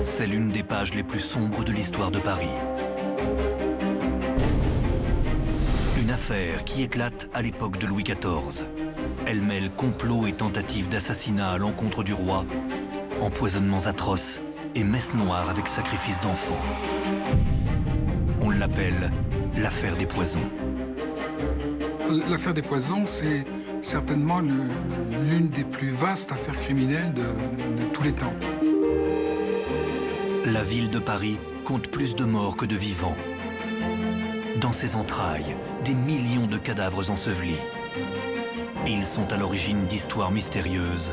C'est l'une des pages les plus sombres de l'histoire de Paris. Une affaire qui éclate à l'époque de Louis XIV. Elle mêle complot et tentative d'assassinat à l'encontre du roi, empoisonnements atroces et messe noire avec sacrifice d'enfants. On l'appelle l'affaire des poisons. L'affaire des poisons, c'est certainement l'une des plus vastes affaires criminelles de tous les temps. La ville de Paris compte plus de morts que de vivants. Dans ses entrailles, des millions de cadavres ensevelis. Ils sont à l'origine d'histoires mystérieuses,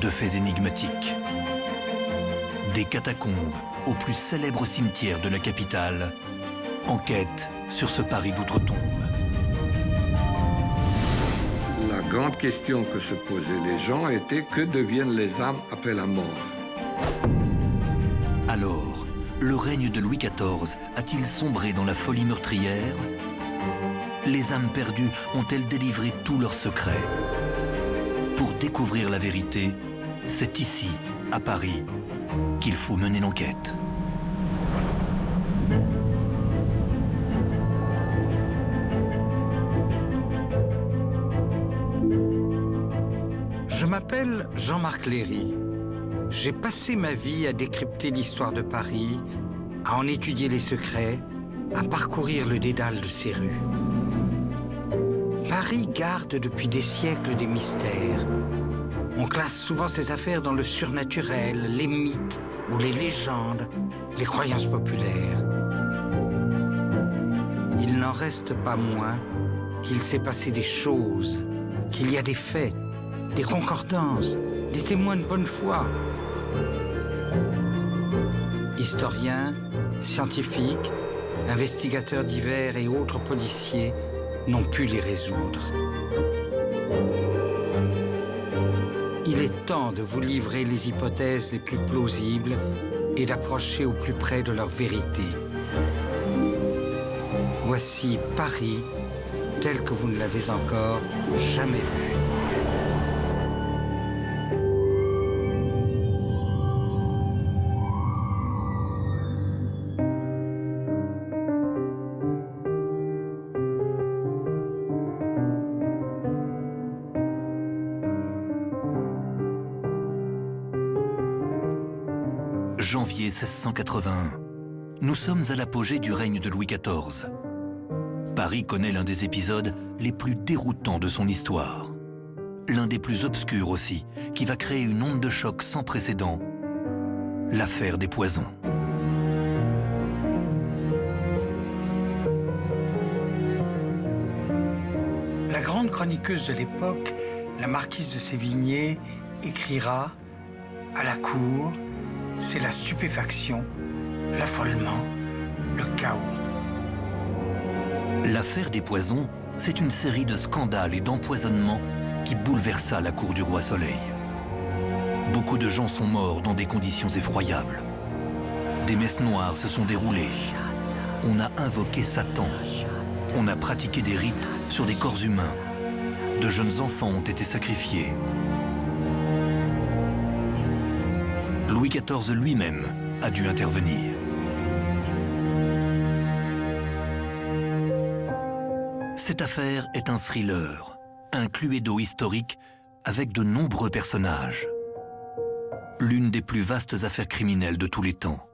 de faits énigmatiques. Des catacombes au plus célèbre cimetière de la capitale, enquête sur ce Paris d'outre-tombe. La grande question que se posaient les gens était que deviennent les âmes après la mort? Alors, le règne de Louis XIV a-t-il sombré dans la folie meurtrière? Les âmes perdues ont-elles délivré tous leurs secrets? Pour découvrir la vérité, c'est ici, à Paris, qu'il faut mener l'enquête. Je m'appelle Jean-Marc Léry. J'ai passé ma vie à décrypter l'histoire de Paris, à en étudier les secrets, à parcourir le dédale de ses rues. Paris garde depuis des siècles des mystères. On classe souvent ses affaires dans le surnaturel, les mythes ou les légendes, les croyances populaires. Il n'en reste pas moins qu'il s'est passé des choses, qu'il y a des faits, des concordances, des témoins de bonne foi. Historiens, scientifiques, investigateurs divers et autres policiers n'ont pu les résoudre. Il est temps de vous livrer les hypothèses les plus plausibles et d'approcher au plus près de leur vérité. Voici Paris tel que vous ne l'avez encore jamais vu. Janvier 1681. Nous sommes à l'apogée du règne de Louis XIV. Paris connaît l'un des épisodes les plus déroutants de son histoire. L'un des plus obscurs aussi, qui va créer une onde de choc sans précédent. L'affaire des poisons. La grande chroniqueuse de l'époque, la marquise de Sévigné, écrira « À la cour, c'est la stupéfaction, l'affolement, le chaos. » L'affaire des poisons, c'est une série de scandales et d'empoisonnements qui bouleversa la cour du roi Soleil. Beaucoup de gens sont morts dans des conditions effroyables. Des messes noires se sont déroulées. On a invoqué Satan. On a pratiqué des rites sur des corps humains. De jeunes enfants ont été sacrifiés. Louis XIV lui-même a dû intervenir. Cette affaire est un thriller, un cluedo historique avec de nombreux personnages. L'une des plus vastes affaires criminelles de tous les temps.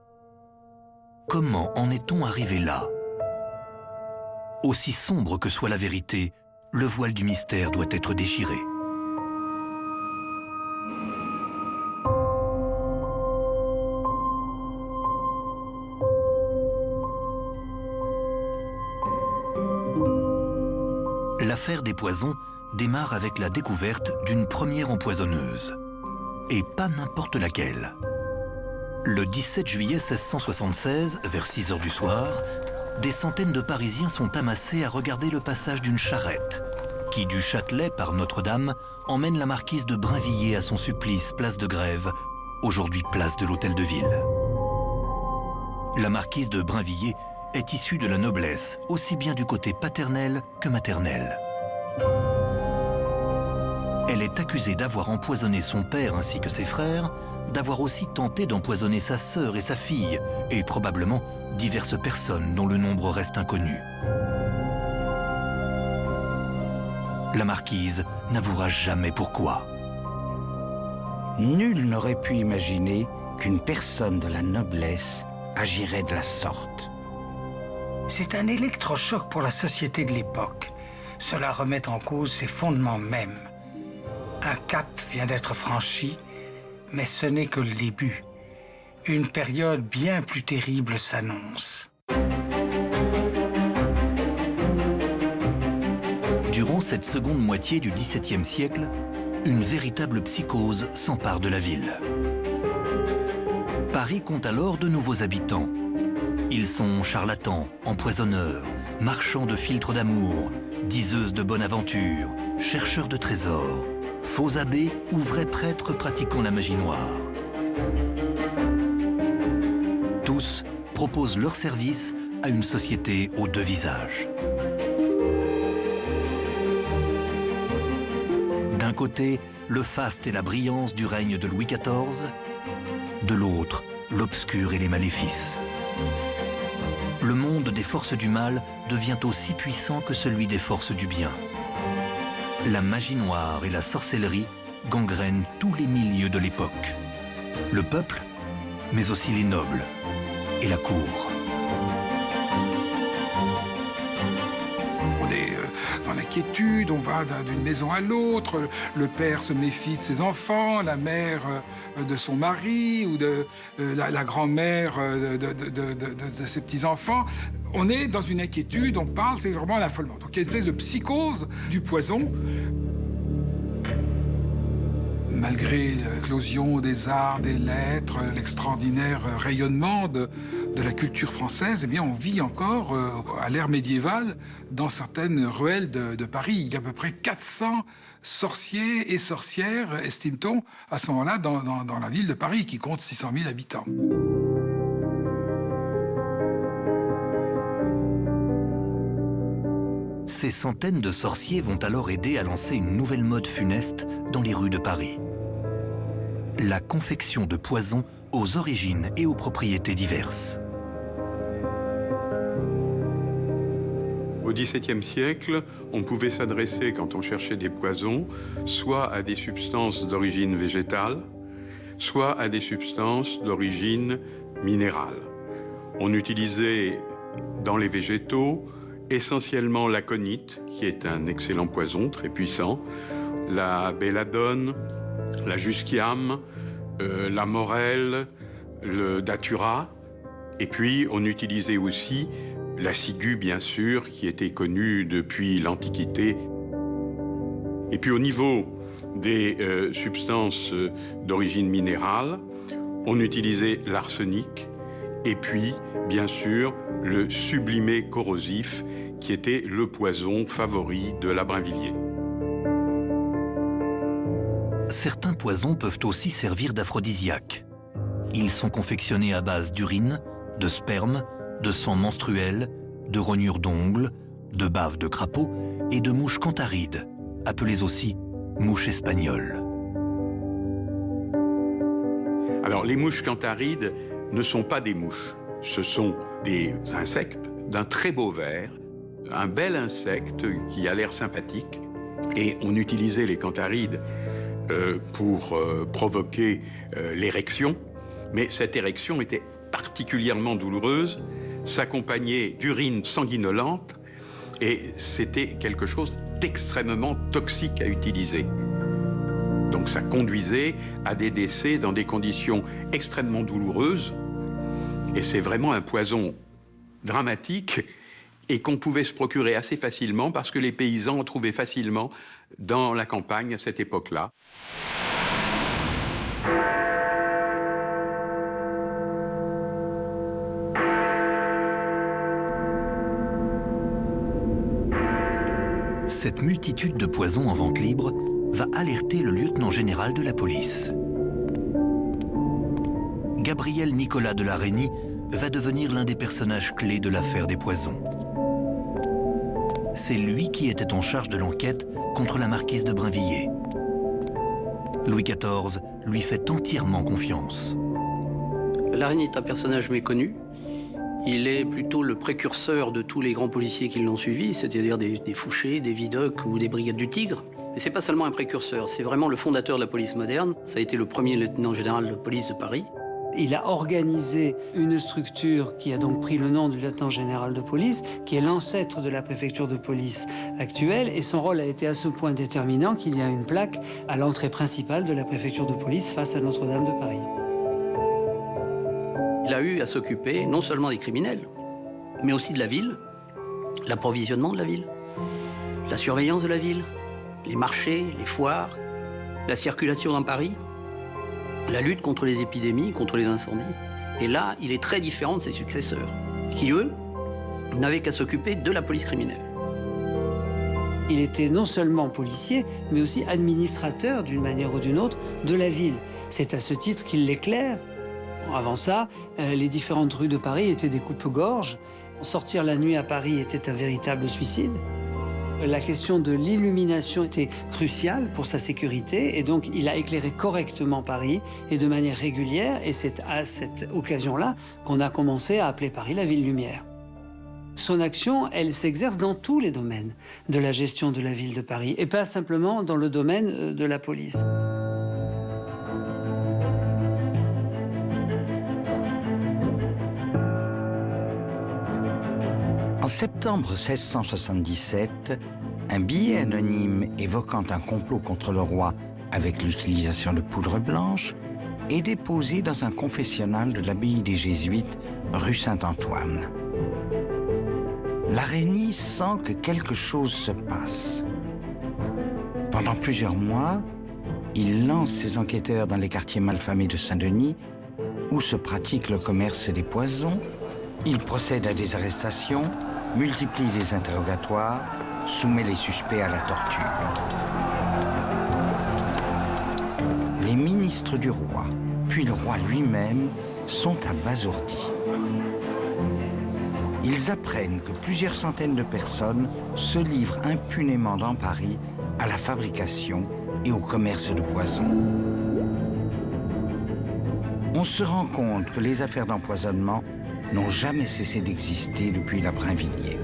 Comment en est-on arrivé là? Aussi sombre que soit la vérité, le voile du mystère doit être déchiré. L'affaire des poisons démarre avec la découverte d'une première empoisonneuse. Et pas n'importe laquelle. Le 17 juillet 1676, vers 6 heures du soir, des centaines de Parisiens sont amassés à regarder le passage d'une charrette qui, du Châtelet par Notre-Dame, emmène la marquise de Brinvilliers à son supplice, place de Grève, aujourd'hui place de l'Hôtel de Ville. La marquise de Brinvilliers est issue de la noblesse, aussi bien du côté paternel que maternel. Elle est accusée d'avoir empoisonné son père ainsi que ses frères d'avoir aussi tenté d'empoisonner sa sœur et sa fille, et probablement diverses personnes dont le nombre reste inconnu. La marquise n'avouera jamais pourquoi. Nul n'aurait pu imaginer qu'une personne de la noblesse agirait de la sorte. C'est un électrochoc pour la société de l'époque. Cela remet en cause ses fondements mêmes. Un cap vient d'être franchi, mais ce n'est que le début. Une période bien plus terrible s'annonce. Durant cette seconde moitié du XVIIe siècle, une véritable psychose s'empare de la ville. Paris compte alors de nouveaux habitants. Ils sont charlatans, empoisonneurs, marchands de filtres d'amour, diseuses de bonne aventure, chercheurs de trésors, faux abbés ou vrais prêtres pratiquant la magie noire. Tous proposent leurs services à une société aux deux visages. D'un côté, le faste et la brillance du règne de Louis XIV, de l'autre, l'obscur et les maléfices. Le monde des forces du mal devient aussi puissant que celui des forces du bien. La magie noire et la sorcellerie gangrènent tous les milieux de l'époque. Le peuple, mais aussi les nobles et la cour. On est dans l'inquiétude, on va d'une maison à l'autre, le père se méfie de ses enfants, la mère de son mari ou de la grand-mère de ses petits-enfants. On est dans une inquiétude, on parle, c'est vraiment l'affolement. Donc il y a une espèce de psychose du poison. Malgré l'éclosion des arts, des lettres, l'extraordinaire rayonnement de la culture française, eh bien, on vit encore à l'ère médiévale dans certaines ruelles de Paris. Il y a à peu près 400 sorciers et sorcières, estime-t-on, à ce moment-là, dans la ville de Paris, qui compte 600 000 habitants. Ces centaines de sorciers vont alors aider à lancer une nouvelle mode funeste dans les rues de Paris. La confection de poisons aux origines et aux propriétés diverses. Au XVIIe siècle, on pouvait s'adresser, quand on cherchait des poisons, soit à des substances d'origine végétale, soit à des substances d'origine minérale. On utilisait dans les végétaux essentiellement l'aconite, qui est un excellent poison, très puissant, la belladone, la jusquiame, la morelle, le datura. Et puis, on utilisait aussi la ciguë, bien sûr, qui était connue depuis l'Antiquité. Et puis, au niveau des substances d'origine minérale, on utilisait l'arsenic et puis, bien sûr, le sublimé corrosif, qui était le poison favori de la Brinvilliers. Certains poisons peuvent aussi servir d'aphrodisiaques. Ils sont confectionnés à base d'urine, de sperme, de sang menstruel, de rognures d'ongles, de bave de crapaud et de mouches cantharides, appelées aussi mouches espagnoles. Alors, les mouches cantharides ne sont pas des mouches. Ce sont des insectes d'un très beau vert, un bel insecte qui a l'air sympathique. Et on utilisait les cantharides pour provoquer l'érection. Mais cette érection était particulièrement douloureuse, s'accompagnait d'urine sanguinolente et c'était quelque chose d'extrêmement toxique à utiliser. Donc ça conduisait à des décès dans des conditions extrêmement douloureuses. Et c'est vraiment un poison dramatique et qu'on pouvait se procurer assez facilement parce que les paysans en trouvaient facilement dans la campagne à cette époque-là. Cette multitude de poisons en vente libre va alerter le lieutenant général de la police. Gabriel Nicolas de la Reynie va devenir l'un des personnages clés de l'affaire des poisons. C'est lui qui était en charge de l'enquête contre la marquise de Brinvilliers. Louis XIV lui fait entièrement confiance. Larigny est un personnage méconnu. Il est plutôt le précurseur de tous les grands policiers qui l'ont suivi, c'est-à-dire des Fouché, des Vidocq ou des Brigades du Tigre. Et c'est pas seulement un précurseur, c'est vraiment le fondateur de la police moderne. Ça a été le premier lieutenant général de police de Paris. Il a organisé une structure qui a donc pris le nom du lieutenant général de police, qui est l'ancêtre de la préfecture de police actuelle, et son rôle a été à ce point déterminant qu'il y a une plaque à l'entrée principale de la préfecture de police face à Notre-Dame de Paris. Il a eu à s'occuper non seulement des criminels, mais aussi de la ville, l'approvisionnement de la ville, la surveillance de la ville, les marchés, les foires, la circulation dans Paris, la lutte contre les épidémies, contre les incendies. Et là, il est très différent de ses successeurs, qui, eux, n'avaient qu'à s'occuper de la police criminelle. Il était non seulement policier, mais aussi administrateur, d'une manière ou d'une autre, de la ville. C'est à ce titre qu'il l'éclaire. Avant ça, les différentes rues de Paris étaient des coupe-gorge. Sortir la nuit à Paris était un véritable suicide. La question de l'illumination était cruciale pour sa sécurité et donc il a éclairé correctement Paris et de manière régulière, et c'est à cette occasion-là qu'on a commencé à appeler Paris la ville lumière. Son action, elle s'exerce dans tous les domaines de la gestion de la ville de Paris et pas simplement dans le domaine de la police. En septembre 1677, un billet anonyme évoquant un complot contre le roi avec l'utilisation de poudre blanche est déposé dans un confessionnal de l'abbaye des Jésuites, rue Saint-Antoine. Larigny sent que quelque chose se passe. Pendant plusieurs mois, il lance ses enquêteurs dans les quartiers malfamés de Saint-Denis, où se pratique le commerce des poisons. Il procède à des arrestations, multiplie les interrogatoires, soumet les suspects à la torture. Les ministres du roi, puis le roi lui-même, sont abasourdis. Ils apprennent que plusieurs centaines de personnes se livrent impunément dans Paris à la fabrication et au commerce de poisons. On se rend compte que les affaires d'empoisonnement n'ont jamais cessé d'exister depuis la Brinvilliers.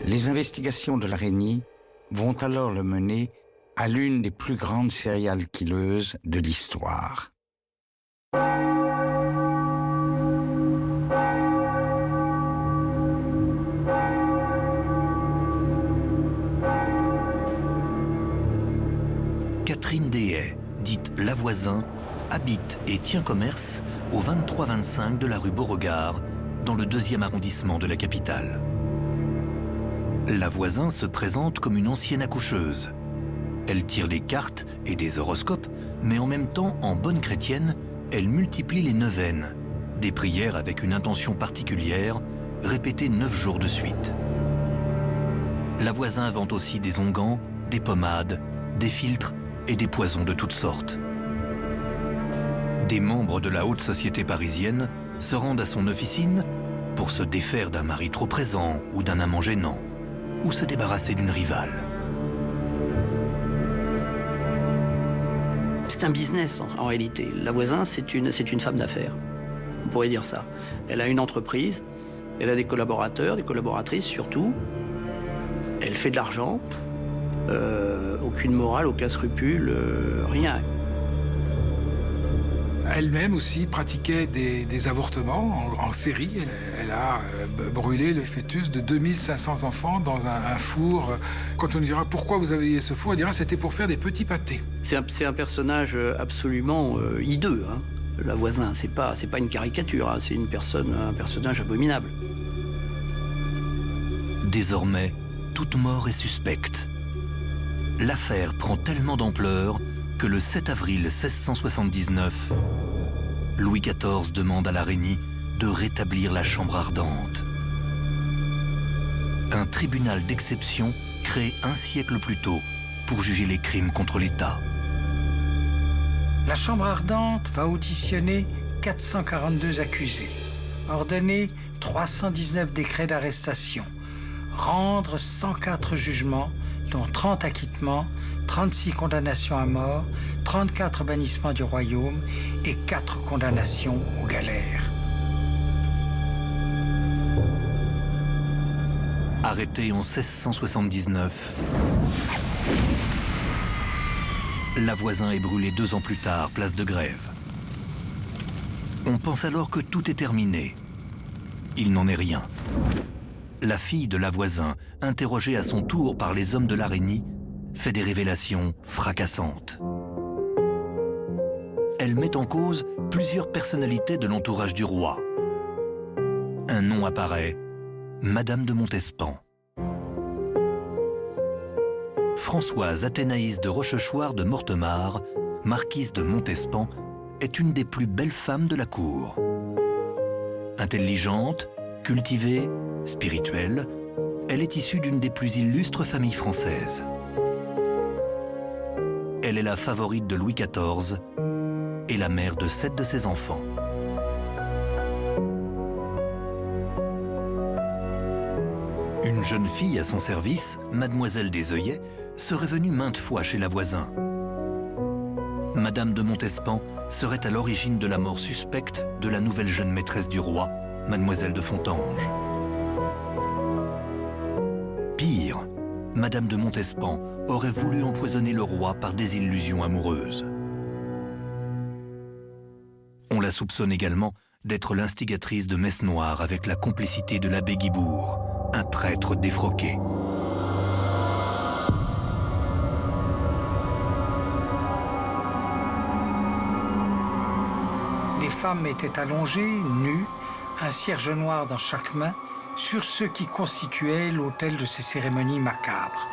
Les investigations de Larigny vont alors le mener à l'une des plus grandes serial killeuses de l'histoire. Catherine Deshayes, dite Lavoisin, habite et tient commerce au 23-25 de la rue Beauregard, dans le 2e arrondissement de la capitale. Lavoisin se présente comme une ancienne accoucheuse. Elle tire les cartes et des horoscopes, mais en même temps, en bonne chrétienne, elle multiplie les neuvaines, des prières avec une intention particulière, répétées 9 jours de suite. Lavoisin vend aussi des onguents, des pommades, des filtres et des poisons de toutes sortes. Des membres de la haute société parisienne se rendent à son officine pour se défaire d'un mari trop présent ou d'un amant gênant, ou se débarrasser d'une rivale. C'est un business en réalité. Lavoisin, c'est une femme d'affaires. On pourrait dire ça. Elle a une entreprise, elle a des collaborateurs, des collaboratrices surtout. Elle fait de l'argent, aucune morale, aucun scrupule, rien. Elle-même aussi pratiquait des avortements en série. Elle a brûlé le fœtus de 2500 enfants dans un four. Quand on lui dira pourquoi vous avez ce four, elle dira c'était pour faire des petits pâtés. C'est un personnage absolument hideux, hein. Lavoisin, c'est pas une caricature, hein. C'est un personnage abominable. Désormais, toute mort est suspecte. L'affaire prend tellement d'ampleur que le 7 avril 1679, Louis XIV demande à Larigny de rétablir la chambre ardente. Un tribunal d'exception créé un siècle plus tôt pour juger les crimes contre l'État. La chambre ardente va auditionner 442 accusés, ordonner 319 décrets d'arrestation, rendre 104 jugements dont 30 acquittements, 36 condamnations à mort, 34 bannissements du royaume et 4 condamnations aux galères. Arrêté en 1679, Lavoisin est brûlé 2 ans plus tard, place de Grève. On pense alors que tout est terminé. Il n'en est rien. La fille de Lavoisin, interrogée à son tour par les hommes de l'Araignée, fait des révélations fracassantes. Elle met en cause plusieurs personnalités de l'entourage du roi. Un nom apparaît, Madame de Montespan. Françoise Athénaïs de Rochechouart de Mortemart, marquise de Montespan, est une des plus belles femmes de la cour. Intelligente, cultivée, spirituelle, elle est issue d'une des plus illustres familles françaises. Elle est la favorite de Louis XIV et la mère de 7 de ses enfants. Une jeune fille à son service, Mademoiselle des Œillets, serait venue maintes fois chez Lavoisin. Madame de Montespan serait à l'origine de la mort suspecte de la nouvelle jeune maîtresse du roi, Mademoiselle de Fontanges. Pire, Madame de Montespan aurait voulu empoisonner le roi par des illusions amoureuses. On la soupçonne également d'être l'instigatrice de messes noires avec la complicité de l'abbé Guibourg, un prêtre défroqué. Des femmes étaient allongées, nues, un cierge noir dans chaque main, sur ce qui constituait l'autel de ces cérémonies macabres.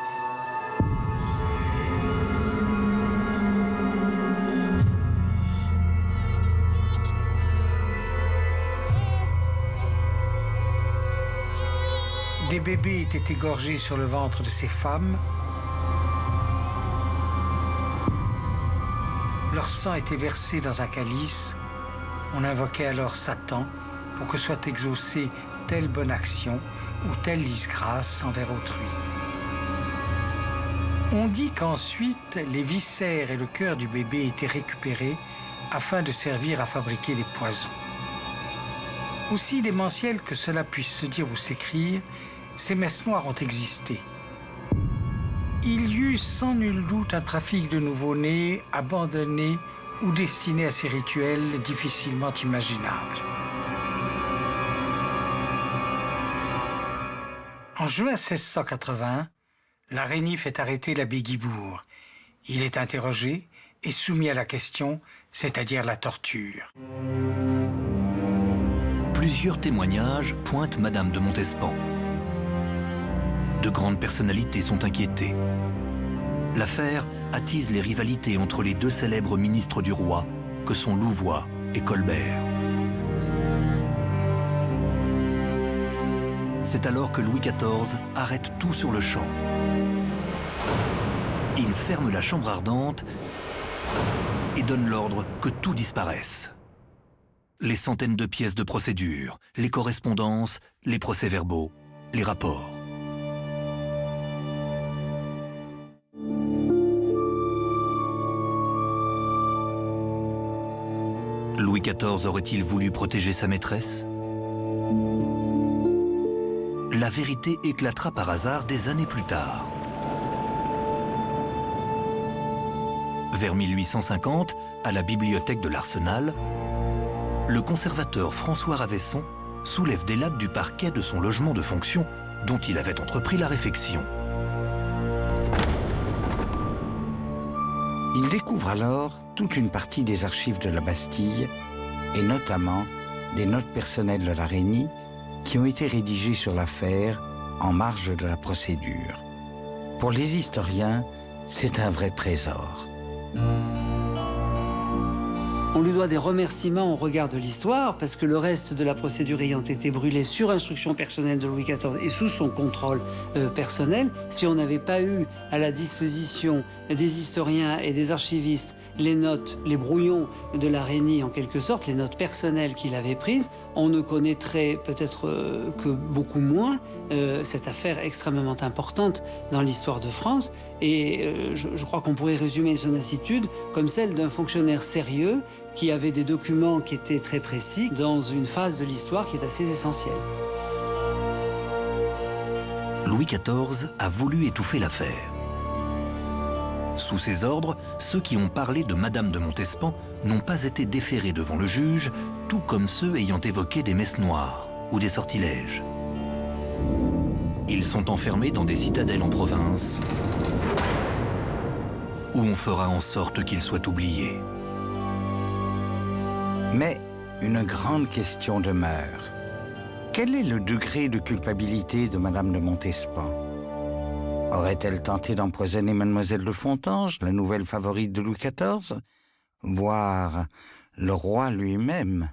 Des bébés étaient égorgés sur le ventre de ces femmes. Leur sang était versé dans un calice. On invoquait alors Satan pour que soit exaucée telle bonne action ou telle disgrâce envers autrui. On dit qu'ensuite, les viscères et le cœur du bébé étaient récupérés afin de servir à fabriquer des poisons. Aussi démentiel que cela puisse se dire ou s'écrire, ces messes noires ont existé. Il y eut sans nul doute un trafic de nouveau-nés abandonnés ou destinés à ces rituels difficilement imaginables. En juin 1681, l'Araignée fait arrêter l'abbé Guibourg. Il est interrogé et soumis à la question, c'est-à-dire la torture. Plusieurs témoignages pointent Madame de Montespan. De grandes personnalités sont inquiétées. L'affaire attise les rivalités entre les 2 célèbres ministres du roi, que sont Louvois et Colbert. C'est alors que Louis XIV arrête tout sur le champ. Il ferme la chambre ardente et donne l'ordre que tout disparaisse. Les centaines de pièces de procédure, les correspondances, les procès-verbaux, les rapports. Louis XIV aurait-il voulu protéger sa maîtresse? La vérité éclatera par hasard des années plus tard. Vers 1850, à la bibliothèque de l'Arsenal, le conservateur François Ravesson soulève des lattes du parquet de son logement de fonction dont il avait entrepris la réfection. Il découvre alors toute une partie des archives de la Bastille, et notamment des notes personnelles de l'Araignée qui ont été rédigées sur l'affaire en marge de la procédure. Pour les historiens, c'est un vrai trésor. On lui doit des remerciements au regard de l'histoire, parce que le reste de la procédure ayant été brûlée sur instruction personnelle de Louis XIV et sous son contrôle personnel, si on n'avait pas eu à la disposition des historiens et des archivistes les notes, les brouillons de la Reynie en quelque sorte, les notes personnelles qu'il avait prises, on ne connaîtrait peut-être que beaucoup moins cette affaire extrêmement importante dans l'histoire de France. Et je crois qu'on pourrait résumer son attitude comme celle d'un fonctionnaire sérieux qui avait des documents qui étaient très précis dans une phase de l'histoire qui est assez essentielle. Louis XIV a voulu étouffer l'affaire. Sous ses ordres, ceux qui ont parlé de Madame de Montespan n'ont pas été déférés devant le juge, tout comme ceux ayant évoqué des messes noires ou des sortilèges. Ils sont enfermés dans des citadelles en province, où on fera en sorte qu'ils soient oubliés. Mais une grande question demeure. Quel est le degré de culpabilité de Madame de Montespan? Aurait-elle tenté d'empoisonner Mademoiselle de Fontanges, la nouvelle favorite de Louis XIV, voire le roi lui-même?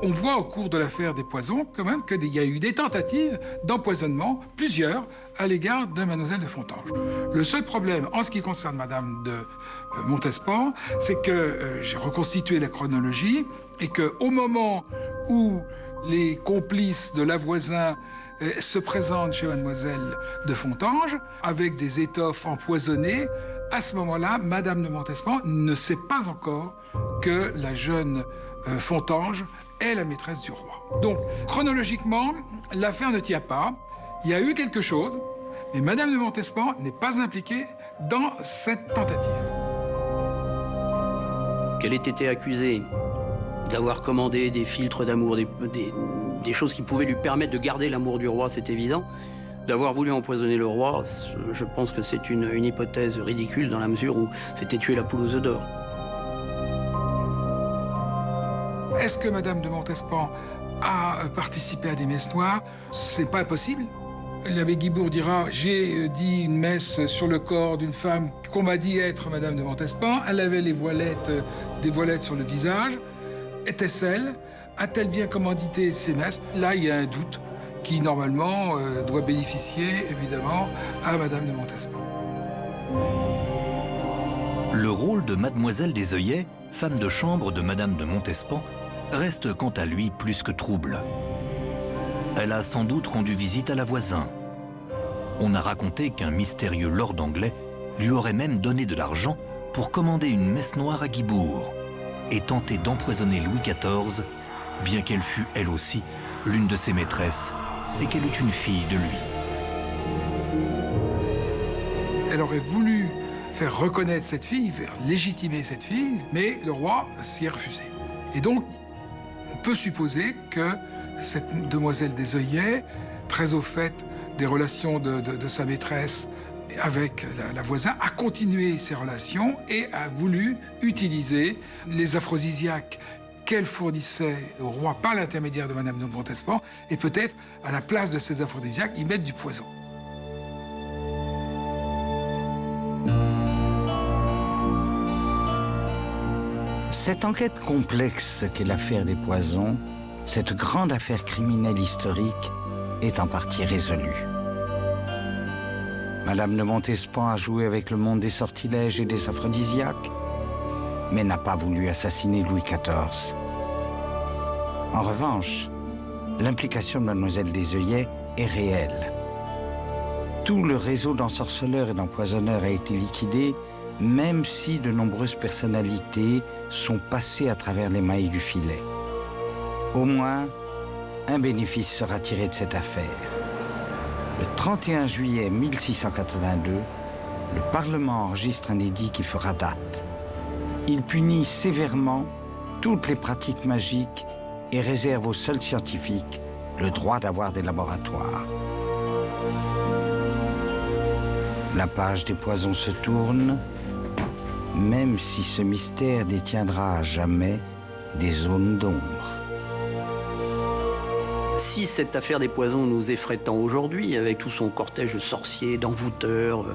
On voit au cours de l'affaire des poisons quand même qu'il y a eu des tentatives d'empoisonnement, plusieurs, à l'égard de Mademoiselle de Fontanges. Le seul problème en ce qui concerne Madame de Montespan, c'est que j'ai reconstitué la chronologie et qu'au moment où les complices de Lavoisin se présentent chez Mademoiselle de Fontanges avec des étoffes empoisonnées, à ce moment-là, Madame de Montespan ne sait pas encore que la jeune Fontanges est la maîtresse du roi. Donc, chronologiquement, l'affaire ne tient pas. Il y a eu quelque chose, mais Madame de Montespan n'est pas impliquée dans cette tentative. Qu'elle ait été accusée d'avoir commandé des filtres d'amour, des choses qui pouvaient lui permettre de garder l'amour du roi, c'est évident. D'avoir voulu empoisonner le roi, je pense que c'est une hypothèse ridicule dans la mesure où c'était tuer la poule aux œufs d'or. Est-ce que Madame de Montespan a participé à des messes noires? C'est pas impossible. L'abbé Guibourg dira « J'ai dit une messe sur le corps d'une femme qu'on m'a dit être Madame de Montespan. Elle avait des voilettes sur le visage. Était-ce elle? A-t-elle bien commandité ces messes ?» Là, il y a un doute qui, normalement, doit bénéficier, évidemment, à Madame de Montespan. Le rôle de Mademoiselle des Œillets, femme de chambre de Madame de Montespan, reste quant à lui plus que trouble. Elle a sans doute rendu visite à Lavoisin. On a raconté qu'un mystérieux lord anglais lui aurait même donné de l'argent pour commander une messe noire à Guibourg et tenter d'empoisonner Louis XIV, bien qu'elle fût elle aussi l'une de ses maîtresses et qu'elle eût une fille de lui. Elle aurait voulu faire reconnaître cette fille, faire légitimer cette fille, mais le roi s'y est refusé. Et donc, on peut supposer que cette demoiselle des Œillets, très au fait des relations de sa maîtresse avec la voisine, a continué ces relations et a voulu utiliser les aphrodisiaques qu'elle fournissait au roi par l'intermédiaire de Madame de Montespan, et peut-être, à la place de ces aphrodisiaques, y mettre du poison. Cette enquête complexe qu'est l'affaire des poisons, cette grande affaire criminelle historique, est en partie résolue. Madame de Montespan a joué avec le monde des sortilèges et des aphrodisiaques, mais n'a pas voulu assassiner Louis XIV. En revanche, l'implication de Mademoiselle des Œillets est réelle. Tout le réseau d'ensorceleurs et d'empoisonneurs a été liquidé, même si de nombreuses personnalités sont passées à travers les mailles du filet. Au moins, un bénéfice sera tiré de cette affaire. Le 31 juillet 1682, le Parlement enregistre un édit qui fera date. Il punit sévèrement toutes les pratiques magiques et réserve aux seuls scientifiques le droit d'avoir des laboratoires. La page des poisons se tourne, même si ce mystère détiendra à jamais des zones d'ombre. Si cette affaire des poisons nous effraie tant aujourd'hui, avec tout son cortège de sorciers, d'envoûteurs,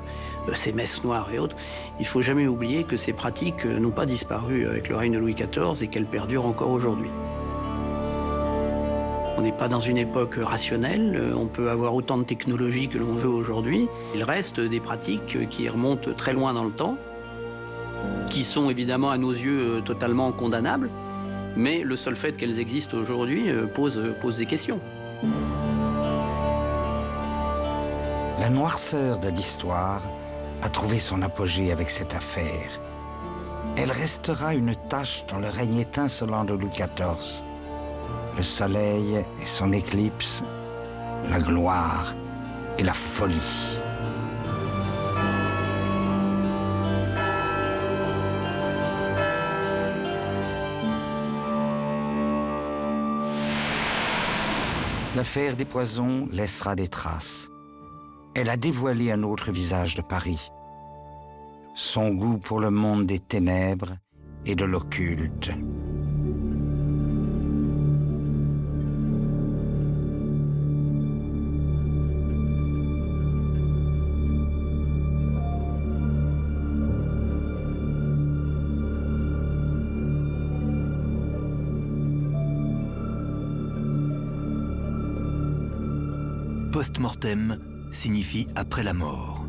ses messes noires et autres, il ne faut jamais oublier que ces pratiques n'ont pas disparu avec le règne de Louis XIV et qu'elles perdurent encore aujourd'hui. On n'est pas dans une époque rationnelle, on peut avoir autant de technologies que l'on veut aujourd'hui. Il reste des pratiques qui remontent très loin dans le temps qui sont évidemment à nos yeux totalement condamnables, mais le seul fait qu'elles existent aujourd'hui pose des questions. La noirceur de l'histoire a trouvé son apogée avec cette affaire. Elle restera une tache dans le règne étincelant de Louis XIV. Le soleil et son éclipse, la gloire et la folie. L'affaire des poisons laissera des traces. Elle a dévoilé un autre visage de Paris. Son goût pour le monde des ténèbres et de l'occulte. Post-mortem signifie après la mort.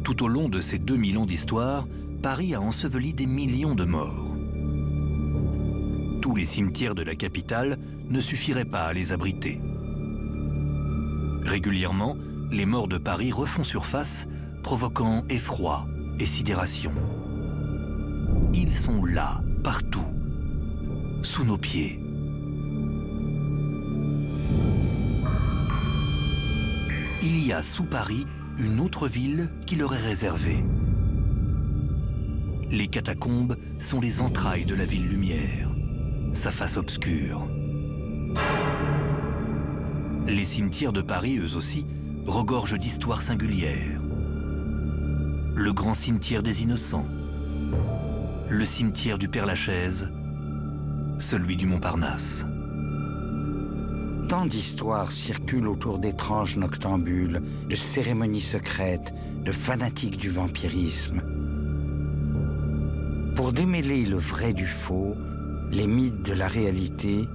Tout au long de ces 2000 ans d'histoire, Paris a enseveli des millions de morts. Tous les cimetières de la capitale ne suffiraient pas à les abriter. Régulièrement, les morts de Paris refont surface, provoquant effroi et sidération. Ils sont là, partout, sous nos pieds. Il y a sous Paris une autre ville qui leur est réservée. Les catacombes sont les entrailles de la ville lumière, sa face obscure. Les cimetières de Paris, eux aussi, regorgent d'histoires singulières. Le grand cimetière des Innocents, le cimetière du Père-Lachaise, celui du Montparnasse. Tant d'histoires circulent autour d'étranges noctambules, de cérémonies secrètes, de fanatiques du vampirisme. Pour démêler le vrai du faux, les mythes de la réalité,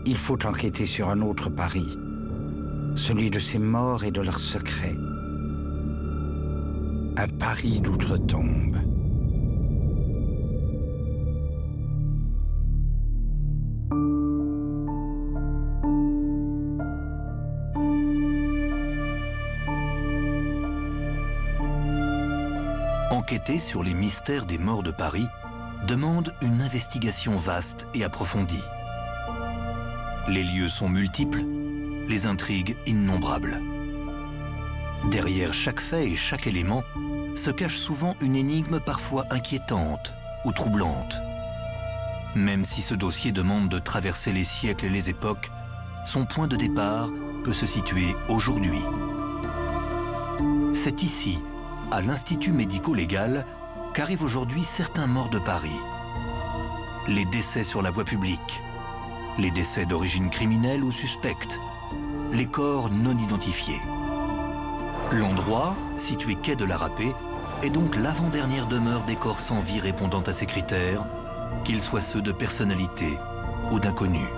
il faut enquêter sur un autre Paris, celui de ses morts et de leurs secrets. Un Paris d'outre-tombe. Enquêter sur les mystères des morts de Paris demande une investigation vaste et approfondie. Les lieux sont multiples, les intrigues innombrables. Derrière chaque fait et chaque élément se cache souvent une énigme parfois inquiétante ou troublante. Même si ce dossier demande de traverser les siècles et les époques, son point de départ peut se situer aujourd'hui. C'est ici, à l'Institut médico-légal, qu'arrivent aujourd'hui certains morts de Paris. Les décès sur la voie publique, les décès d'origine criminelle ou suspecte, les corps non identifiés. L'endroit, situé quai de la Râpée, est donc l'avant-dernière demeure des corps sans vie répondant à ces critères, qu'ils soient ceux de personnalités ou d'inconnus.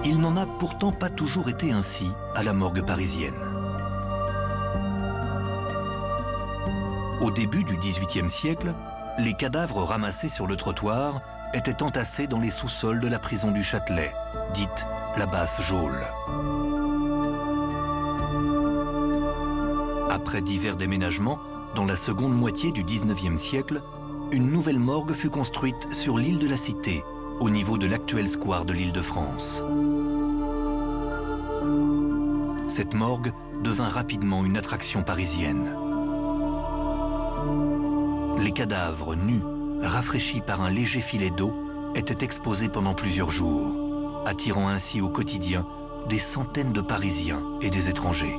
Il n'en a pourtant pas toujours été ainsi à la morgue parisienne. Au début du XVIIIe siècle, les cadavres ramassés sur le trottoir étaient entassés dans les sous-sols de la prison du Châtelet, dite la Basse-Geôle. Après divers déménagements, dans la seconde moitié du XIXe siècle, une nouvelle morgue fut construite sur l'île de la Cité, au niveau de l'actuel square de l'Île-de-France. Cette morgue devint rapidement une attraction parisienne. Les cadavres nus, rafraîchis par un léger filet d'eau, étaient exposés pendant plusieurs jours, attirant ainsi au quotidien des centaines de Parisiens et des étrangers.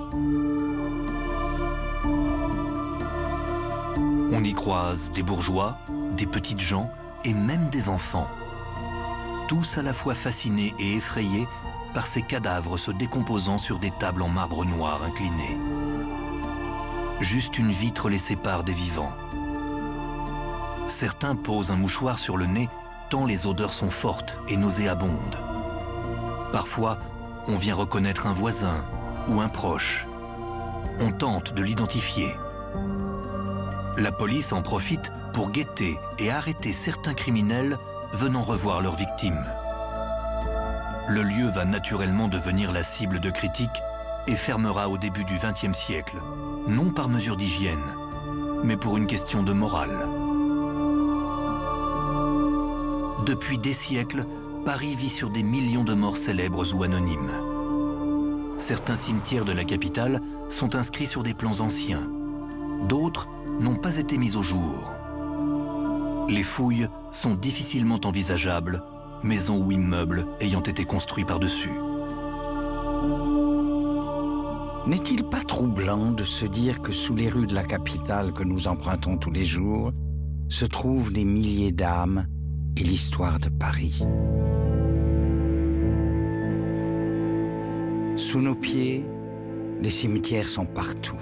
On y croise des bourgeois, des petites gens et même des enfants. Tous à la fois fascinés et effrayés par ces cadavres se décomposant sur des tables en marbre noir inclinées. Juste une vitre les sépare des vivants. Certains posent un mouchoir sur le nez tant les odeurs sont fortes et nauséabondes. Parfois, on vient reconnaître un voisin ou un proche. On tente de l'identifier. La police en profite pour guetter et arrêter certains criminels venant revoir leurs victimes. Le lieu va naturellement devenir la cible de critiques et fermera au début du XXe siècle, non par mesure d'hygiène, mais pour une question de morale. Depuis des siècles, Paris vit sur des millions de morts célèbres ou anonymes. Certains cimetières de la capitale sont inscrits sur des plans anciens. D'autres n'ont pas été mis au jour. Les fouilles sont difficilement envisageables, maisons ou immeubles ayant été construits par-dessus. N'est-il pas troublant de se dire que sous les rues de la capitale que nous empruntons tous les jours se trouvent des milliers d'âmes et l'histoire de Paris? Sous nos pieds, les cimetières sont partout.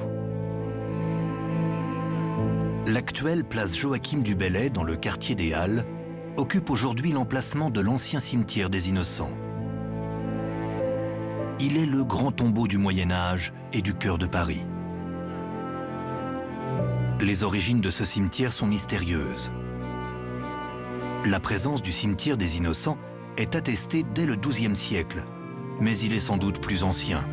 L'actuelle place Joachim du Bellay, dans le quartier des Halles, occupe aujourd'hui l'emplacement de l'ancien cimetière des Innocents. Il est le grand tombeau du Moyen-Âge et du cœur de Paris. Les origines de ce cimetière sont mystérieuses. La présence du cimetière des Innocents est attestée dès le XIIe siècle, mais il est sans doute plus ancien.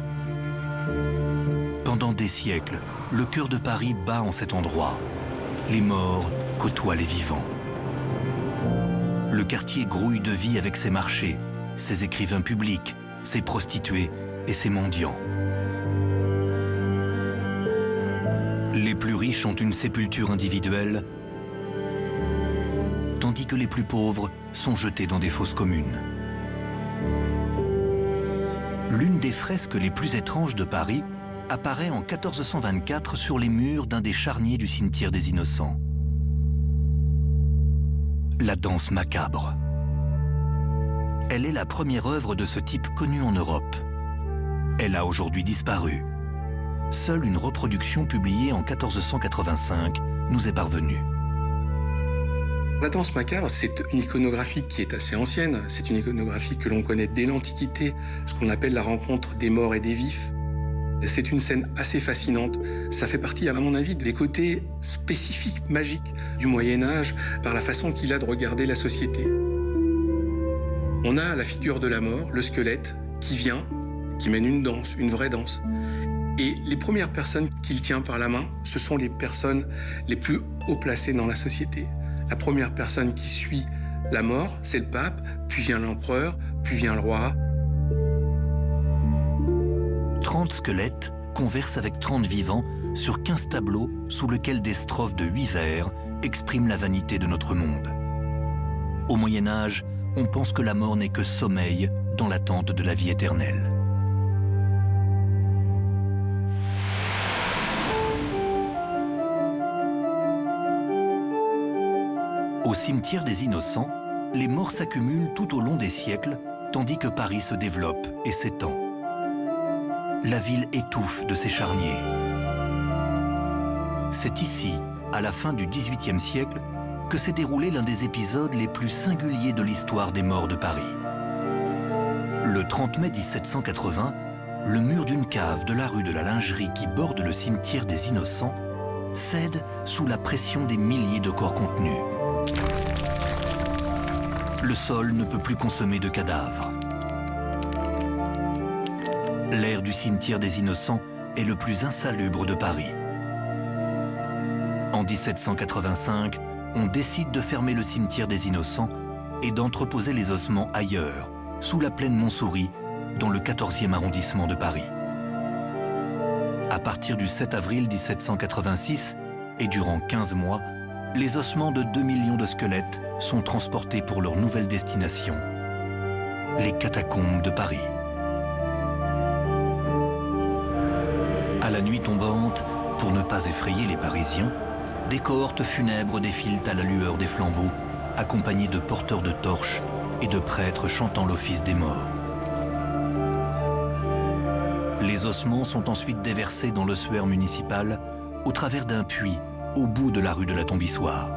Pendant des siècles, le cœur de Paris bat en cet endroit. Les morts côtoient les vivants. Le quartier grouille de vie avec ses marchés, ses écrivains publics, ses prostituées et ses mendiants. Les plus riches ont une sépulture individuelle, tandis que les plus pauvres sont jetés dans des fosses communes. L'une des fresques les plus étranges de Paris apparaît en 1424 sur les murs d'un des charniers du cimetière des Innocents. La danse macabre. Elle est la première œuvre de ce type connue en Europe. Elle a aujourd'hui disparu. Seule une reproduction publiée en 1485 nous est parvenue. La danse macabre, c'est une iconographie qui est assez ancienne. C'est une iconographie que l'on connaît dès l'Antiquité, ce qu'on appelle la rencontre des morts et des vifs. C'est une scène assez fascinante. Ça fait partie, à mon avis, des côtés spécifiques, magiques du Moyen-Âge, par la façon qu'il a de regarder la société. On a la figure de la mort, le squelette, qui vient, qui mène une danse, une vraie danse. Et les premières personnes qu'il tient par la main, ce sont les personnes les plus haut placées dans la société. La première personne qui suit la mort, c'est le pape, puis vient l'empereur, puis vient le roi. 30 squelettes conversent avec 30 vivants sur 15 tableaux sous lesquels des strophes de 8 vers expriment la vanité de notre monde. Au Moyen-Âge, on pense que la mort n'est que sommeil dans l'attente de la vie éternelle. Au cimetière des Innocents, les morts s'accumulent tout au long des siècles, tandis que Paris se développe et s'étend. La ville étouffe de ses charniers. C'est ici, à la fin du XVIIIe siècle, que s'est déroulé l'un des épisodes les plus singuliers de l'histoire des morts de Paris. Le 30 mai 1780, le mur d'une cave de la rue de la Lingerie qui borde le cimetière des Innocents cède sous la pression des milliers de corps contenus. Le sol ne peut plus consommer de cadavres. L'air du cimetière des Innocents est le plus insalubre de Paris. En 1785, on décide de fermer le cimetière des Innocents et d'entreposer les ossements ailleurs, sous la plaine Montsouris, dans le 14e arrondissement de Paris. À partir du 7 avril 1786 et durant 15 mois, les ossements de 2 millions de squelettes sont transportés pour leur nouvelle destination, les catacombes de Paris. À la nuit tombante, pour ne pas effrayer les Parisiens, des cohortes funèbres défilent à la lueur des flambeaux, accompagnés de porteurs de torches et de prêtres chantant l'office des morts. Les ossements sont ensuite déversés dans l'ossuaire municipal au travers d'un puits au bout de la rue de la Tombissoire.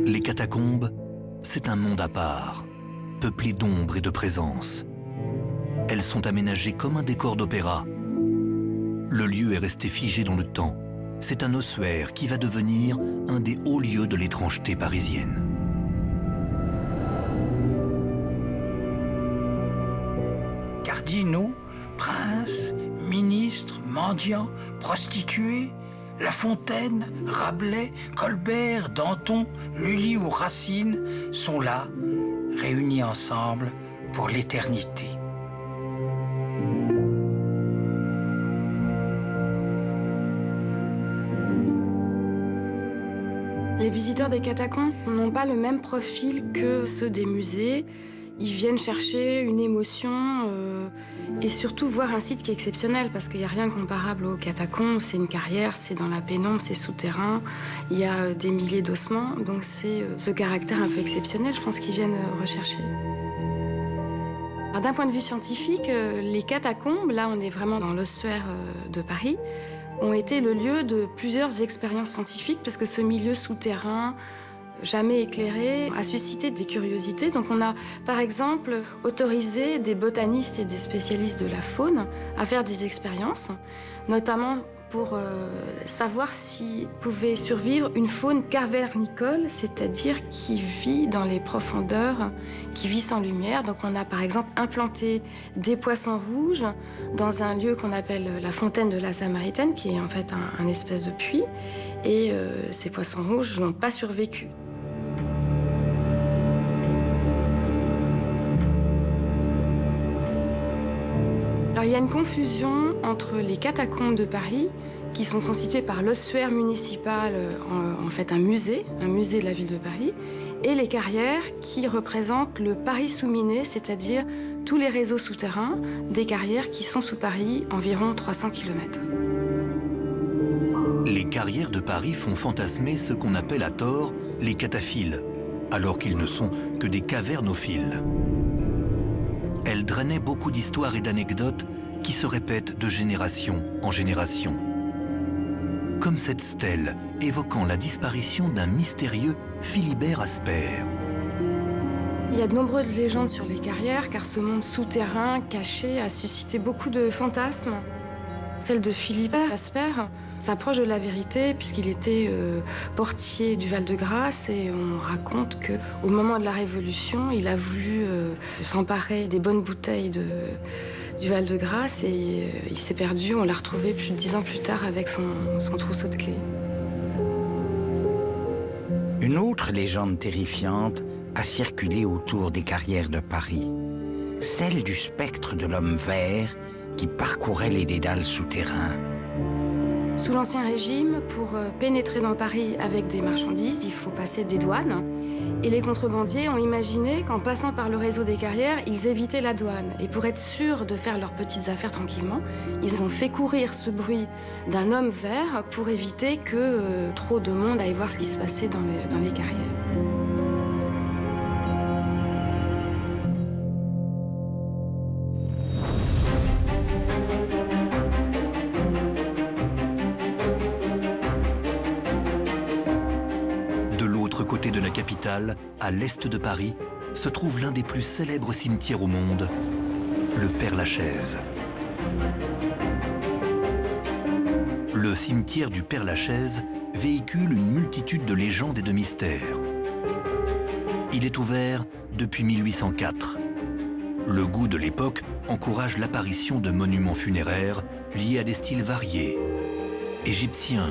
Les catacombes, c'est un monde à part. peuplée d'ombre et de présence. Elles sont aménagées comme un décor d'opéra. Le lieu est resté figé dans le temps. C'est un ossuaire qui va devenir un des hauts lieux de l'étrangeté parisienne. Cardinaux, princes, ministres, mendiants, prostituées, La Fontaine, Rabelais, Colbert, Danton, Lully ou Racine sont là, réunis ensemble pour l'éternité. Les visiteurs des catacombes n'ont pas le même profil que ceux des musées. Ils viennent chercher une émotion et surtout voir un site qui est exceptionnel parce qu'il n'y a rien de comparable aux catacombes. C'est une carrière, c'est dans la pénombre, c'est souterrain. Il y a des milliers d'ossements, donc c'est ce caractère un peu exceptionnel, je pense qu'ils viennent rechercher. D'un point de vue scientifique, les catacombes, là on est vraiment dans l'ossuaire de Paris, ont été le lieu de plusieurs expériences scientifiques parce que ce milieu souterrain, jamais éclairé, a suscité des curiosités. Donc on a, par exemple, autorisé des botanistes et des spécialistes de la faune à faire des expériences, notamment pour savoir si pouvait survivre une faune cavernicole, c'est-à-dire qui vit dans les profondeurs, qui vit sans lumière. Donc on a par exemple implanté des poissons rouges dans un lieu qu'on appelle la fontaine de la Samaritaine, qui est en fait un espèce de puits. Et ces poissons rouges n'ont pas survécu. Alors, il y a une confusion entre les catacombes de Paris, qui sont constituées par l'ossuaire municipal, en fait un musée de la ville de Paris, et les carrières qui représentent le Paris sous-miné, c'est-à-dire tous les réseaux souterrains des carrières qui sont sous Paris, environ 300 km. Les carrières de Paris font fantasmer ce qu'on appelle à tort les cataphiles, alors qu'ils ne sont que des cavernophiles. Elles drainaient beaucoup d'histoires et d'anecdotes qui se répètent de génération en génération. Comme cette stèle évoquant la disparition d'un mystérieux Philibert Asper. Il y a de nombreuses légendes sur les carrières, car ce monde souterrain, caché, a suscité beaucoup de fantasmes. Celle de Philibert Asper s'approche de la vérité, puisqu'il était portier du Val-de-Grâce, et on raconte qu'au moment de la Révolution, il a voulu s'emparer des bonnes bouteilles du Val-de-Grâce, et il s'est perdu. On l'a retrouvé plus de 10 ans plus tard avec son trousseau de clés. Une autre légende terrifiante a circulé autour des carrières de Paris. Celle du spectre de l'homme vert qui parcourait les dédales souterrains. Sous l'Ancien Régime, pour pénétrer dans Paris avec des marchandises, il faut passer des douanes. Et les contrebandiers ont imaginé qu'en passant par le réseau des carrières, ils évitaient la douane. Et pour être sûrs de faire leurs petites affaires tranquillement, ils ont fait courir ce bruit d'un homme vert pour éviter que trop de monde aille voir ce qui se passait dans les carrières. De la capitale, à l'est de Paris, se trouve l'un des plus célèbres cimetières au monde, le Père-Lachaise. Le cimetière du Père-Lachaise véhicule une multitude de légendes et de mystères. Il est ouvert depuis 1804. Le goût de l'époque encourage l'apparition de monuments funéraires liés à des styles variés. Égyptiens,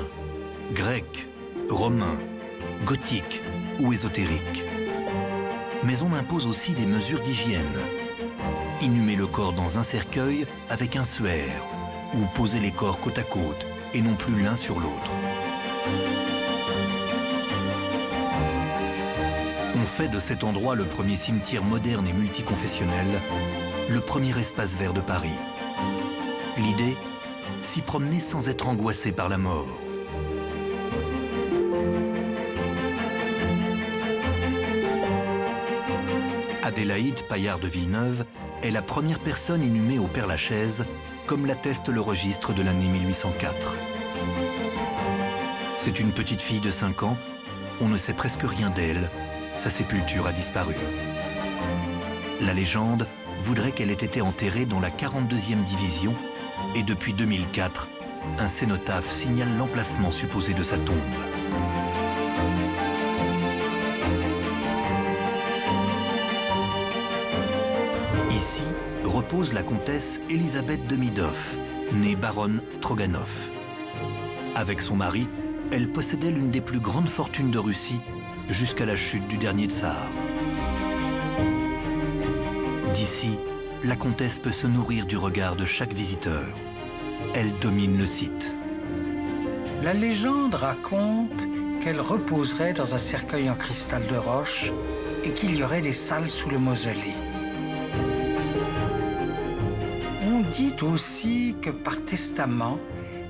grecs, romains, gothiques ou ésotériques. Mais on impose aussi des mesures d'hygiène. Inhumer le corps dans un cercueil avec un suaire, ou poser les corps côte à côte et non plus l'un sur l'autre. On fait de cet endroit le premier cimetière moderne et multiconfessionnel, le premier espace vert de Paris. L'idée, s'y promener sans être angoissé par la mort. Adélaïde Paillard de Villeneuve est la première personne inhumée au Père-Lachaise, comme l'atteste le registre de l'année 1804. C'est une petite fille de 5 ans, on ne sait presque rien d'elle, sa sépulture a disparu. La légende voudrait qu'elle ait été enterrée dans la 42e division et depuis 2004, un cénotaphe signale l'emplacement supposé de sa tombe. Ici repose la comtesse Elisabeth Demidov, née baronne Stroganov. Avec son mari, elle possédait l'une des plus grandes fortunes de Russie jusqu'à la chute du dernier tsar. D'ici, la comtesse peut se nourrir du regard de chaque visiteur. Elle domine le site. La légende raconte qu'elle reposerait dans un cercueil en cristal de roche et qu'il y aurait des salles sous le mausolée. On dit aussi que par testament,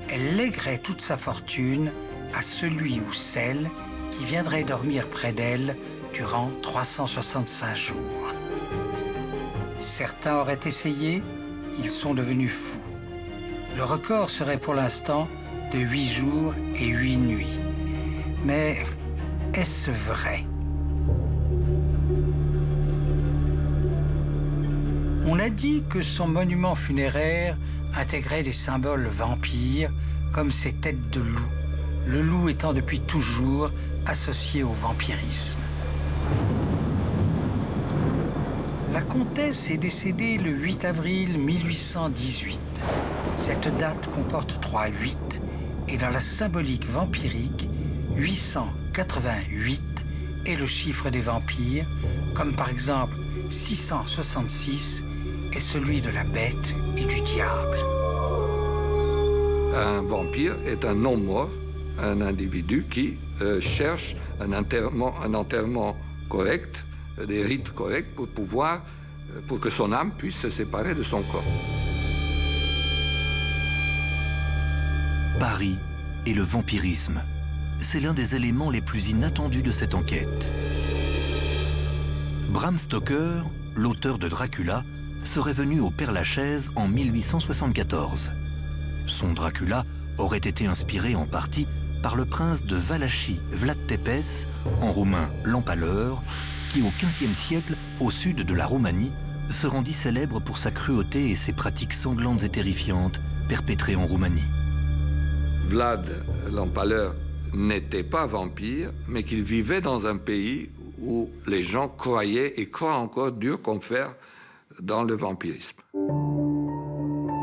elle lèguerait toute sa fortune à celui ou celle qui viendrait dormir près d'elle durant 365 jours. Certains auraient essayé, ils sont devenus fous. Le record serait pour l'instant de 8 jours et 8 nuits. Mais est-ce vrai? On a dit que son monument funéraire intégrait des symboles vampires comme ses têtes de loup, le loup étant depuis toujours associé au vampirisme. La comtesse est décédée le 8 avril 1818. Cette date comporte 3 8 et dans la symbolique vampirique, 888 est le chiffre des vampires, comme par exemple 666 est celui de la bête et du diable. Un vampire est un non-mort, un individu qui cherche un enterrement correct, des rites corrects pour que son âme puisse se séparer de son corps. Paris et le vampirisme, c'est l'un des éléments les plus inattendus de cette enquête. Bram Stoker, l'auteur de Dracula, serait venu au Père-Lachaise en 1874. Son Dracula aurait été inspiré en partie par le prince de Valachie, Vlad Tepes, en roumain l'Empaleur, qui au XVe siècle, au sud de la Roumanie, se rendit célèbre pour sa cruauté et ses pratiques sanglantes et terrifiantes perpétrées en Roumanie. Vlad l'Empaleur n'était pas vampire, mais qu'il vivait dans un pays où les gens croyaient et croient encore dur comme fer dans le vampirisme.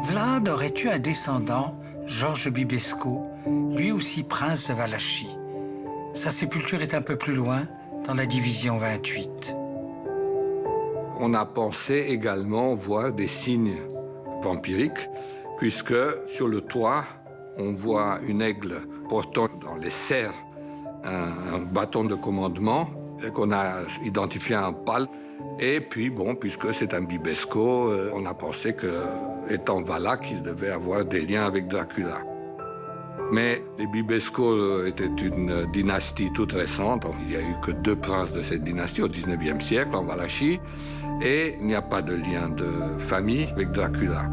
Vlad aurait eu un descendant, Georges Bibesco, lui aussi prince de Valachie. Sa sépulture est un peu plus loin, dans la division 28. On a pensé également voir des signes vampiriques, puisque sur le toit, on voit une aigle portant dans les serres un bâton de commandement qu'on a identifié en pâle. Et puis, bon, puisque c'est un Bibesco, on a pensé qu'étant Valaque, il devait avoir des liens avec Dracula. Mais les Bibesco étaient une dynastie toute récente. Il n'y a eu que 2 princes de cette dynastie au XIXe siècle en Valachie. Et il n'y a pas de lien de famille avec Dracula.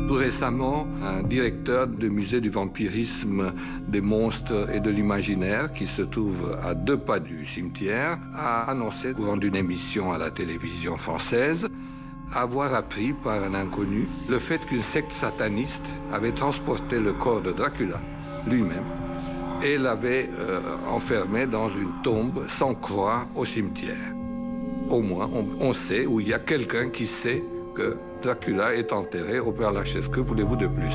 Tout récemment, un directeur du musée du vampirisme, des monstres et de l'imaginaire, qui se trouve à 2 pas du cimetière, a annoncé, durant une émission à la télévision française, avoir appris par un inconnu le fait qu'une secte sataniste avait transporté le corps de Dracula lui-même et l'avait enfermé dans une tombe sans croix au cimetière. Au moins, on sait, ou il y a quelqu'un qui sait que Dracula est enterré au Père-Lachaise. Que voulez-vous de plus?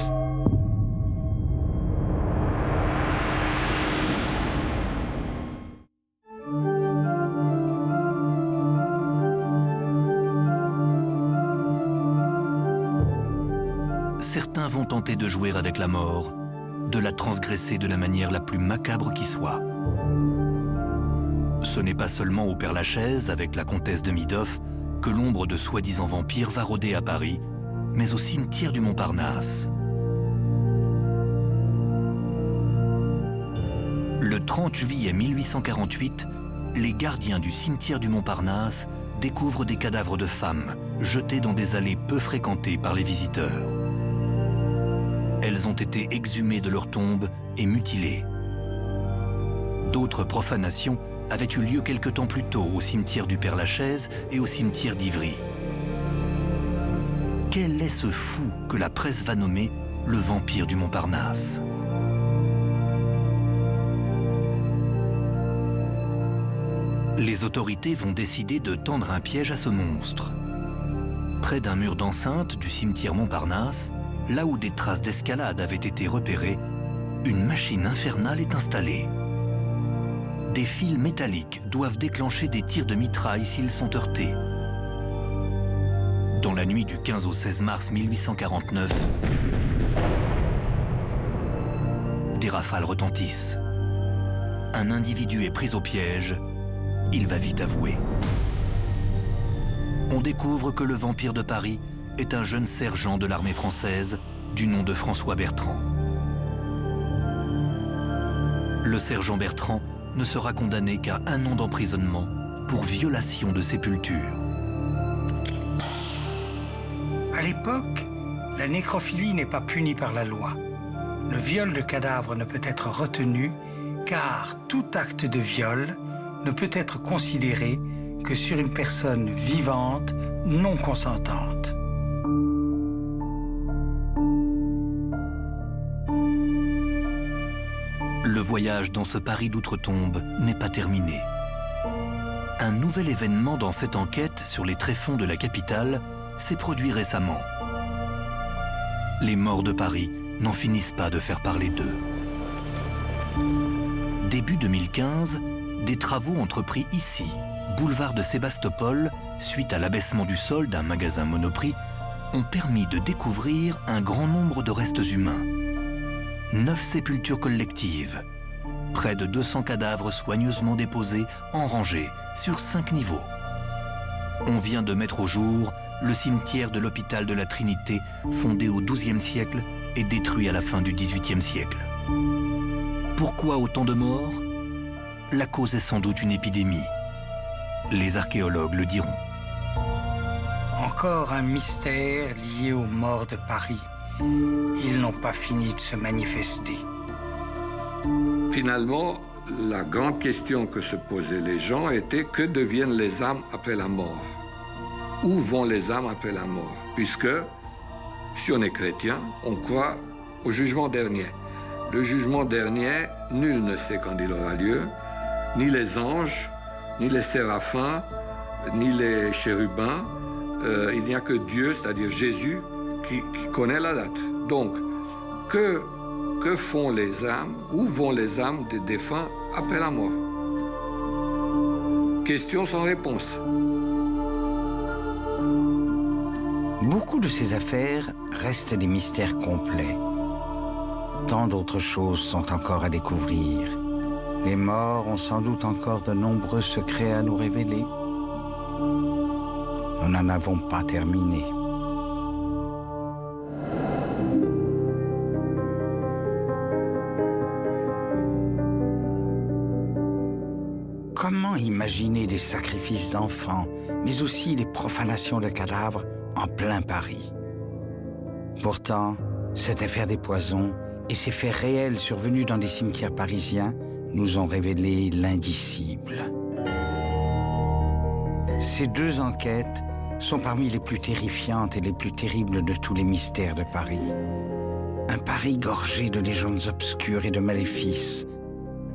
Certains vont tenter de jouer avec la mort, de la transgresser de la manière la plus macabre qui soit. Ce n'est pas seulement au Père-Lachaise, avec la comtesse Demidov, que l'ombre de soi-disant vampires va rôder à Paris, mais au cimetière du Montparnasse. Le 30 juillet 1848, les gardiens du cimetière du Montparnasse découvrent des cadavres de femmes jetés dans des allées peu fréquentées par les visiteurs. Elles ont été exhumées de leurs tombes et mutilées. D'autres profanations avaient eu lieu quelque temps plus tôt au cimetière du Père-Lachaise et au cimetière d'Ivry. Quel est ce fou que la presse va nommer le vampire du Montparnasse? Les autorités vont décider de tendre un piège à ce monstre. Près d'un mur d'enceinte du cimetière Montparnasse, là où des traces d'escalade avaient été repérées, une machine infernale est installée. Des fils métalliques doivent déclencher des tirs de mitraille s'ils sont heurtés. Dans la nuit du 15 au 16 mars 1849, des rafales retentissent. Un individu est pris au piège. Il va vite avouer. On découvre que le vampire de Paris est un jeune sergent de l'armée française du nom de François Bertrand. Le sergent Bertrand ne sera condamné qu'à 1 an d'emprisonnement pour violation de sépulture. À l'époque, la nécrophilie n'est pas punie par la loi. Le viol de cadavre ne peut être retenu car tout acte de viol ne peut être considéré que sur une personne vivante non consentante. Le voyage dans ce Paris d'outre-tombe n'est pas terminé. Un nouvel événement dans cette enquête sur les tréfonds de la capitale s'est produit récemment. Les morts de Paris n'en finissent pas de faire parler d'eux. Début 2015, des travaux entrepris ici, boulevard de Sébastopol, suite à l'abaissement du sol d'un magasin Monoprix, ont permis de découvrir un grand nombre de restes humains. 9 sépultures collectives, près de 200 cadavres soigneusement déposés en rangée sur 5 niveaux. On vient de mettre au jour le cimetière de l'hôpital de la Trinité, fondé au XIIe siècle et détruit à la fin du XVIIIe siècle. Pourquoi autant de morts? La cause est sans doute une épidémie. Les archéologues le diront. Encore un mystère lié aux morts de Paris. Ils n'ont pas fini de se manifester. Finalement, la grande question que se posaient les gens était que deviennent les âmes après la mort? Où vont les âmes après la mort? Puisque, si on est chrétien, on croit au jugement dernier. Le jugement dernier, nul ne sait quand il aura lieu, ni les anges, ni les séraphins, ni les chérubins. Il n'y a que Dieu, c'est-à-dire Jésus, qui connaît la date. Donc, que font les âmes? Où vont les âmes des défunts après la mort? Question sans réponse. Beaucoup de ces affaires restent des mystères complets. Tant d'autres choses sont encore à découvrir. Les morts ont sans doute encore de nombreux secrets à nous révéler. Nous n'en avons pas terminé. Comment imaginer des sacrifices d'enfants, mais aussi des profanations de cadavres en plein Paris? Pourtant, cette affaire des poisons et ces faits réels survenus dans des cimetières parisiens nous ont révélé l'indicible. Ces 2 enquêtes sont parmi les plus terrifiantes et les plus terribles de tous les mystères de Paris. Un Paris gorgé de légendes obscures et de maléfices.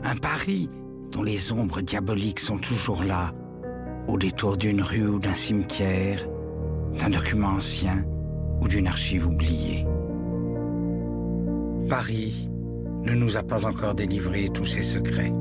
Un Paris dont les ombres diaboliques sont toujours là, au détour d'une rue ou d'un cimetière, d'un document ancien ou d'une archive oubliée. Paris ne nous a pas encore délivré tous ses secrets.